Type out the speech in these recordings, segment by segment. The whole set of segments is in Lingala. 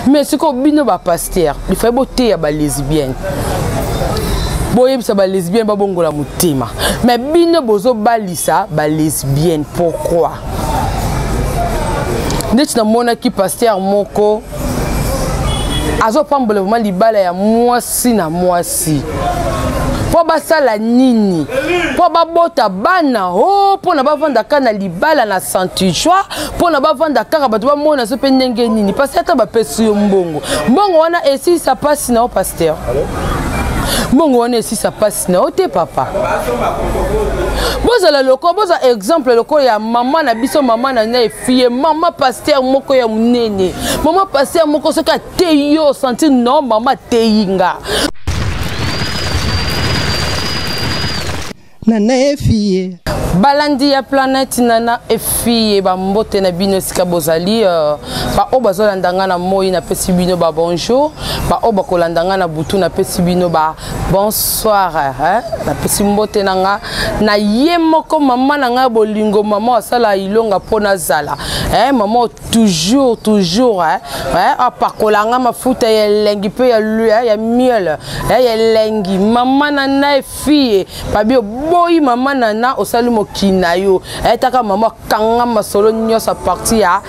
mais ce qu'on bino ba pasteur il faut botter ya ba lesbienne boye bisa ba lesbienne ba bongola mutima mais bino bozo balisa ba lesbienne pourquoi ndeti na mona ki pasteur moko azo pambola vraiment libala ya mwasi na mwasi po basala nini po babota bana ho po na bavanda kana libala na santuchois po na bavanda kaka bato bamona so pe ndenge nini parce que ba pesu yo mbongo wana esi ça passe na o pasteur mbongo wana esi ça passe na o te papa bozala loko boza exemple loko ya mama na biso mama na na fille mama pasteur moko ya munene mama pasteur moko soka te yo sentir non mama te yinga Nana fille balandi ya planète nana fille ba mbote na bino sika bozali ba obazolandanga na moi na pesi bino ba bonjour ba obakolandanga na butu na pesi bino ba bonsoir na pesi mbote nanga na ye moko mama nanga bolingo mama asala ilonga pona zala maman toujours apakolanga mafuta ya lengi pe ya lui ya miel ya lengi mama nana fille babio boy mama nana osalumo kinayo etaka mama kanga masolo nyosa parti ya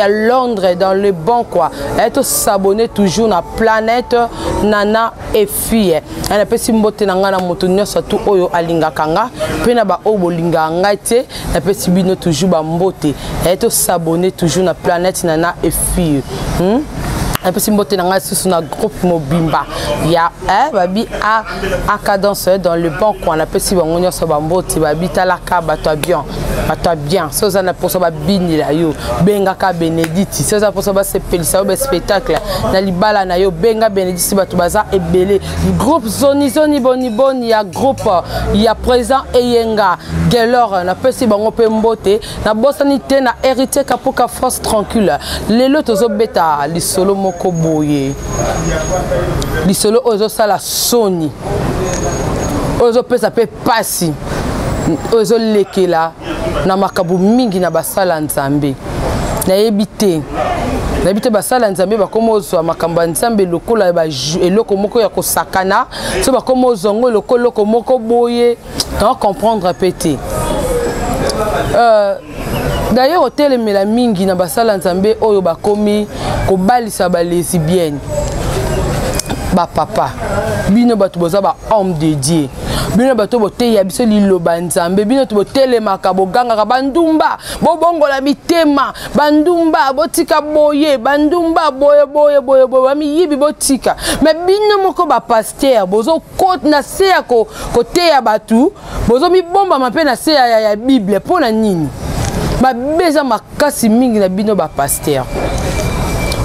Londres dans le bon quoi to s'abonner toujours na planète nana fille ana pesi mbote nanga na moto nyosa tout oyo alinga kanga pe na ba obolinga ngate na pesi bino toujours ba mbote to s'abonner toujours na planète nana fille un peu simboté dans un groupe mobimba ya babi a cadence dans le banc on appelle si on y a bambote babi talaka bato bien ça ça na pour ça bini la yo benga ka Bénédicte ça ça pour ça c'est pelisa au spectacle na libala na yo benga Bénédicte bato baza ebele groupe zoni boni ya groupe ya présent eyenga gelor na pesi bango pe mbote na bosani te na héritier kapoka force tranquille lelo tozo beta lisolo moko boye lisolo ozo sala soni ozo pesa pe pasi ozo lekela na makabu mingi na basala nzambe na yebite basala nzambe bakomo zo makamba nzambe lokola ba eloko moko ya kosakana so bakomo zongo loko moko boye na comprendre pété d'ailleurs hôtel mela mingi na basala nzambe oyo bakomi ko balisa ba lesbienne ba papa bino bato boza ba homme de Dieu bino bato bote ya biso liloba nzambe bino to botele makabo ganga bandumba bobongola mitema bandumba botika boye bandumba boye bami yibi botika mais bino moko ba pasteur bozo côte na seya ko côté ya batu bozo mi bomba mape na seya ya Bible pona nini ba beza makasi mingi na bino ba pasteur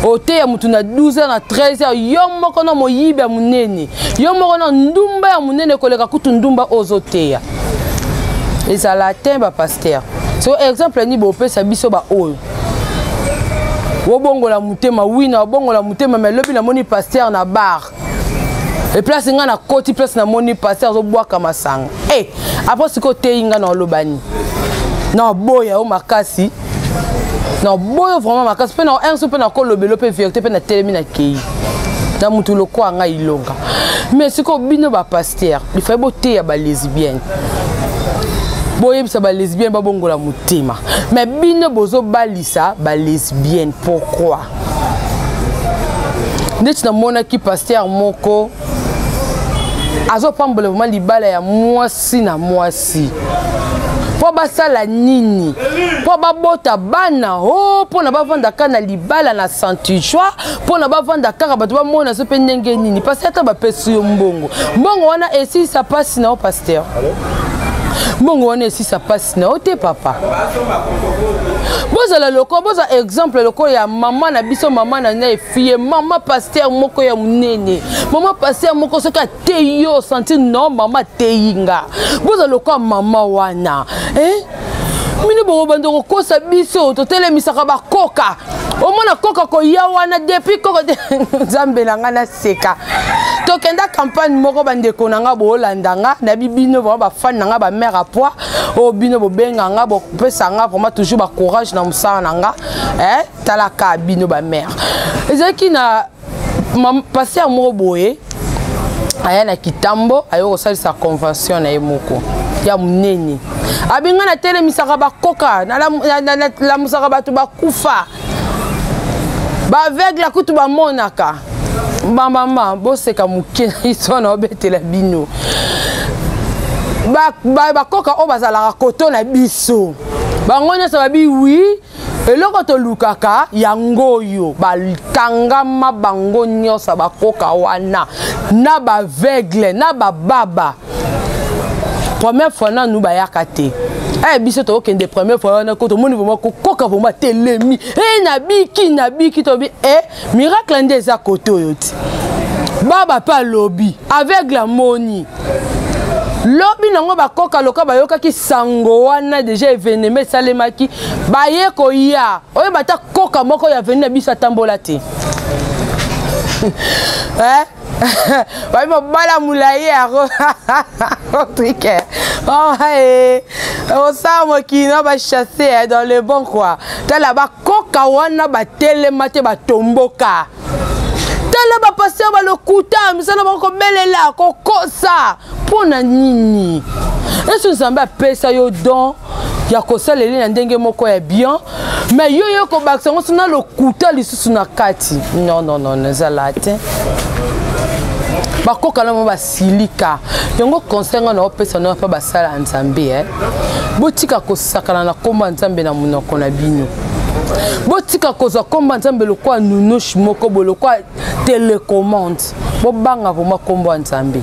ote ya mutu na 12h na 13h yomo kono moyibi ya munene yomo kono ndumba ya munene koleka kutu ndumba ozoteya ezala temba pasteur so exemple ni bopesa biso ba oyo wobongola mutema wina wobongola mutema mais lobi na moni pasteur na bar et place nga na koti place na moni pasteur zo boaka masanga après siko teinga na lobani na boya o makasi non boyo vraiment makasi pe na un so pe na ko lobelo pe vérité pe na telemi na kei na mutu loko anga ilonga mais siko bino ba pasteur il faut botter ya ba lesbienne boye bisa ba lesbienne ba bongola mutima mais bino bozo balisa ba lesbienne pourquoi ndeti na mona ki pasteur moko azo pambola vraiment libala ya mwasi na mwasi po basala nini po babota bana ho po na bavanda kana libala na santuchois po na bavanda kaka bato bamona so pe ndenge nini parce que ba pesu yo mbongo wana esi ça passe na o pasteur mbongo wana esi ça passe na o te papa bozala loko boza exemple loko ya mama na biso mama na na fille mama pasteur moko ya munene mama pasteur moko soka te yo sentir non mama te yinga boza loko mama wana mini bongo bandoko kosa biso to telemisaka bakoka omona koka ko ya wana depuis koko nzambe na ngana seka tokenda campagne moko bandeko nanga bolandanga na bibino ba fan nanga ba mère à poids o bino bo benganga bo pesanga vraiment toujours ba courage na musala nanga talaka bino ba mère ezaki na passé à moko boye aya na kitambo ayo kosalisa convention na emoko ya munene abinga na tele misaka bakoka na la musaka batu bakufa ba aveugle kutu ba monaka mama boseka mukena isona obetela bino bakoka o bazalaka koto na biso bango nyonso babi wi eloko tolukaka yango oyo bakangama bango nyonso bakoka wana na baveugle na bababa première fois na nous bayaka te biso to okende première fois na ko to moni vraiment koka vraiment telemi nabiki to bi miracle nde za koto oyo ti baba pa lobby avec la moni lobi nango bakoka loka bayoka ki sango wana déjà événement salemaki baye ko ya oyo bata koka moko ya venir biso tambola te Vai bala mulaye aro trike on samo qui na ba chasser dans le bon quoi tala ba koka wana ba telemate ba tomboka tala ba passer ba lokuta misana ba ko belela ko kosa pona nini est-ce que samba pesa yo don ya kosala leli na ndenge moko ya bien mais yo ko baksango sina lokuta lisusu na kati non ezala te bakoka na mo basilika yango conseil na opesa na pa basala nzambe botika kosakana na komba nzambe na munoko na bino botika kozwa komba nzambe lokwa nunoshi moko bolokwa télécommande bobanga vraiment komba nzambe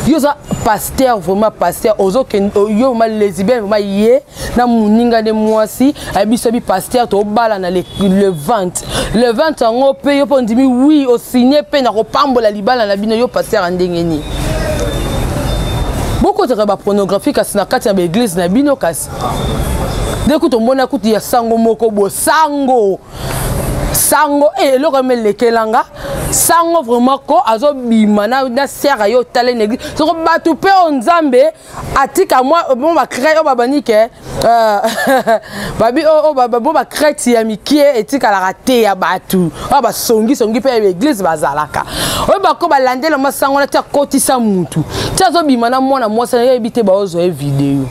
yo za pasteur vraiment pasteur ozo yo ma lesbienne vraiment yé na muninga de mwasi abiso bi pasteur to bala na le 20 ngo pe yo pondimi oui au signé pe na kopambola libala na bino yo pasteur ndengeni beaucoup de ba pornographie kasi na kati ya église na bino kasi deko to mona kuti ya sango moko bo sango eloko melekelanga sango vraiment ko azo bima na sera yo tale negi soko batu pe onzambe atika moi bon ba créer o babanike babi o bo ba créer ya mikie etika la raté ya batu o ba songi pe église bazalaka o ba ko balandela masango na tia kotisa mutu tia zo bima na mwana mwasa na yebite ba ozo e video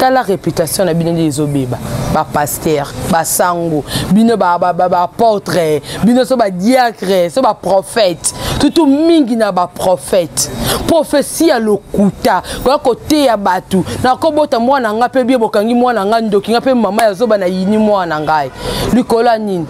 la réputation na bino des obeba ba pasteur ba sango bino ba apôtre bino so ba diacre so ba prophète tout mingi na ba prophète prophétie à lokuta kwa côté ya batu na ko bota mwana nga pe bie bokangi mwana nga ndoki nga pe mama ya zo ba na yini mwana ngai likola nini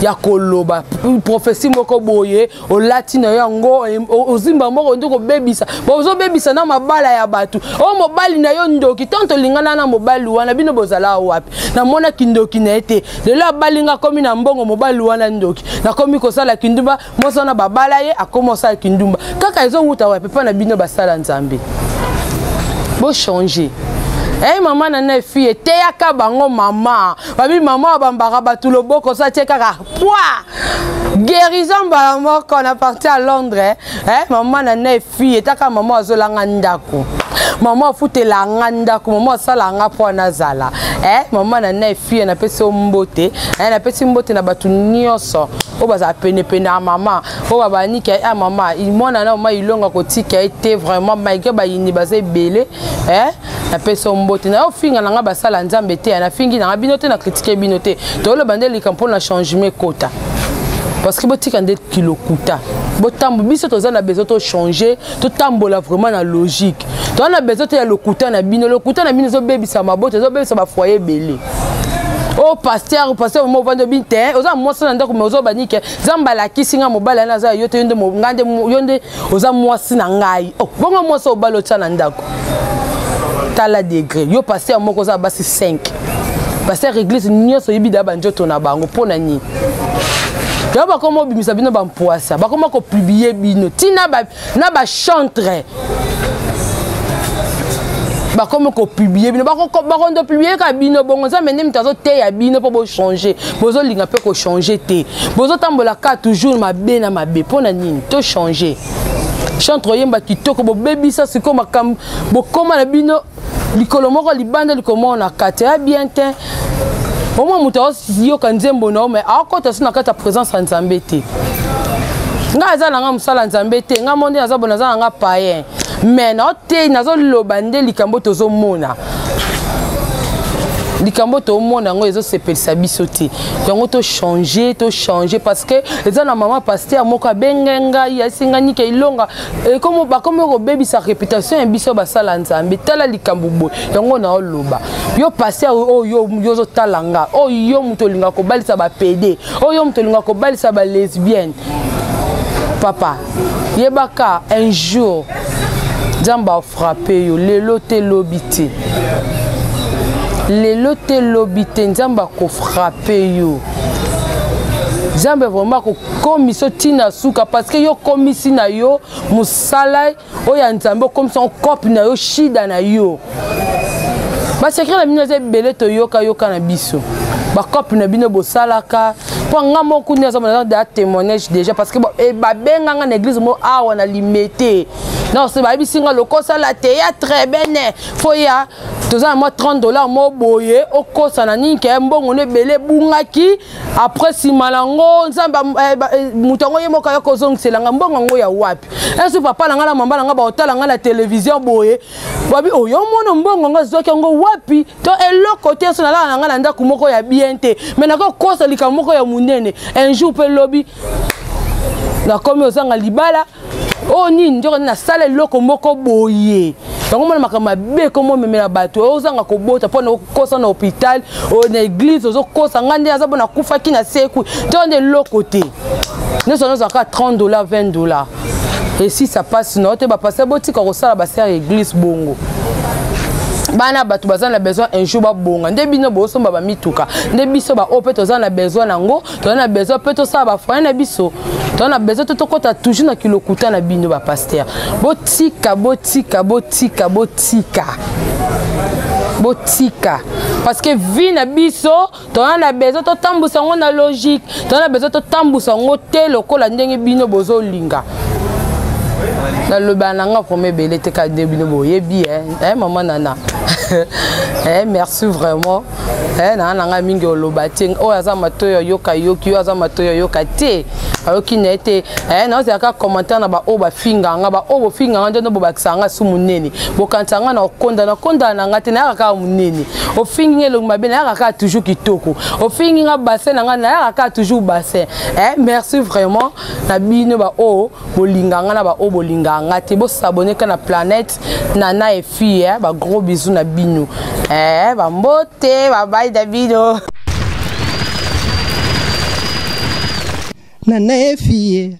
ya koloba prophétie moko boye o latino yango ozimba moko ndoko bebisa bozo bebisa na mabala ya batu o mobali na yo ndoki tanto lingana na mobali wana bino bozala wapi na mona kindoki na ete lelo balinga komi na mbongo mobali wana ndoki na komi kosala kindumba moso na babala ye akomosa kindumba kaka ezo nguta wapi pa na bino basala nzambe bo changer maman na fille te yaka bango mama babi mama bambara batu loboko sa tie kaka poids guérison ba moko on a parti à Londres maman na fille taka maman azolanga ndako maman futela ndako maman sala nga po na zala maman na fille na pesi mbote na pesi mbote na batu nyonso o baza pene na maman o baba ni ke maman il mona na maman ilonga kotika était vraiment malgré ba yini baza belé na pesi mbote na ofinga na nga basala nzambe te na fingi na binote na critiquer binote to le bandeli kampo na changement kota parce que botika ndet kilo kuta botambo biso toza na besoin to changer to tambola vraiment na logique to na besoin ya lokuta na bino zo bebisa mabote zo bebisa ba foyer belé oh pasteur mo vando binte oza mwasa na ndako mezo banike zamba la kisinga mobala na za yote yonde mo ngande yonde oza mwasi na ngai oh bongo mwasa obalo tsa ndako tala degré yo pasteur moko za basi 5 pasteur église nyoso yibida banjoto na bango pona ni yo ba komo bimisa bino ba mpoasa ba komo ko publier bino tina ba na ba chantre comme ko publier bino ba ko publier ka bino bongo za mende mtazo te ya bino po bo changer bozo linga pe ko changer te bozo tambola ka toujours mabe na mabe pona nini to changer chantre yemba kitoko bo baby ça c'est comme makam bo koma na bino likolo moko libanda likolo na kate ya bien te au moins muto yo kanzembo na mais akota sina kata présence en Nzambe te nga za nga musala Nzambe te nga monde na za bona za nga païen mais na te nazo lobande likambo tozo mona likambo to mona ngo ezo sepelisa biso te yango to changer parce que eza na maman pasteur moko bengenga ya singa nike ilonga comme ba comme ko baby sa réputation biso basala Nzambe tala likambo bo yango na oloba yo pasteur yo zo talanga yo muto linga ko balisa ba PD yo muto linga ko balisa ba lesbienne papa yebaka un jour Nzamba frappé yo lelo te lobiti lelo te lobite Nzamba ko frappé yo Nzamba vraiment ko komiso tina suka parce que yo komisi na yo musala oya Nzamba comme son copine na yo shida na yo ba secret na bino ze belé to yoka na biso ba copine na bino bosalaka po ngamo ku ne za da témoignage déjà parce que ba benga na église mo awa na limité non c'est ba bisinga lokosa la théâtre bene foya toza moi $30 mo boye okosa na ninke mbongo ne belé bungaki après si malango Nzamba mutongo yemo ka kozongisela mbongo ngo ya wapi est-ce papa na ngala mamba na ngaba otala ngala télévision boye babi oyo mono mbongo ngo zoki ngo wapi to eloko te so na la ngala ndako moko ya bien te mais na ko kosa likamoko ya munene un jour pe lobby na komi ozanga libala oh nini njoko na sala loko moko boye donc mona makama be komo memela bato ozanga ko bota pona kosa na hôpital o na église ozo kosa ngande aza bona kufaki na seku to de loko te nous sommes à $30 $20 et si ça passe non te ba passer boti ko sala ba ser église bongo bana batu bazana besoin un jour ba bonga ndebino bo somba ba mituka ndebiso ba opeto zana besoin nango to na besoin peto sa ba frère na biso to na besoin to kota toujours na kilokuta na bino ba pasteur botika parce que vie na biso to na besoin to tambusa ngo na logique to na besoin to tambusa ngo te lokola ndenge bino bozo linga na le bananga premier belé te ka debino boyebi maman nana merci vraiment nanga mingi olobati o azama to yoka yoki o azama to yoka te ayoki nete na ozaka commentaire na ba o ba finga nga ba o bo finga nga ndo bo bakisanga su munene bo kantanga na konda na ngate na yaka munene o fingi lo mabe na yaka toujours kitoko o fingi nga bassin na nga na yaka toujours bassin merci vraiment na bino ba o bolinga nga na ba o bolinga nga te bo s'abonner ka na planète nana et fille ba gros bisous na bino ba mbote ba bye Davido nana et fille